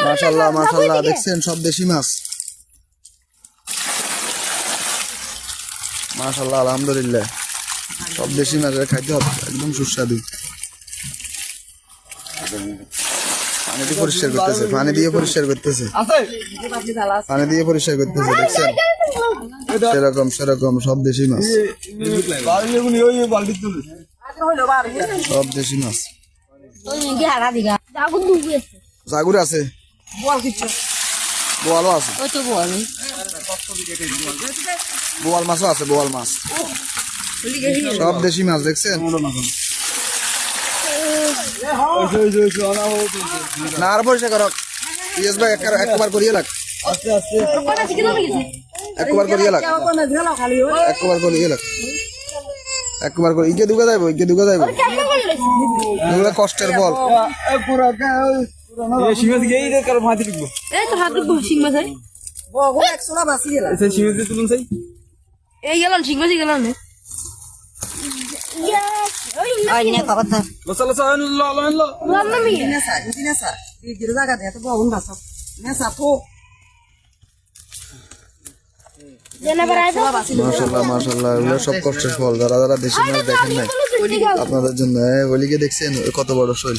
মাশাআল্লাহ মাশাআল্লাহ, দেখছেন সব দেশি মাছ। মাশাআল্লাহ, আলহামদুলিল্লাহ, সব দেশি মাছের খাইতে হবে, একদম সুস্বাদু। পানি দিয়ে পরিষ্কার করতেছে, পানি দিয়ে পরিষ্কার করতেছে, পানি দিয়ে পরিষ্কার করতেছে, দেখছেন সেরকম সেরকম সব দেশি মাছ, সব দেশি মাছ। জাগুর আছে, বোয়ালও আছে, বোয়াল মাছও আছে, বোয়াল মাছ, সব দেশি মাছ, দেখছেন। না আর পরিষ্কার করো পিএস ভাই, একবার করিয়ে লাগ, একবার করিয়ে লাগ, একবার করিয়ে লাগ, একবার করে ইকে দুগা যাইব, ইকে দুগা যাইব, এগুলা কষ্টের ফল। মাশাআল্লাহ মাশাআল্লাহ, এগুলো সব কষ্টের ফল। যারা যারা দেশি মাছ দেখেন নাই, আপনাদের জন্য ওলিকে দেখছেন কত বড় শৈল।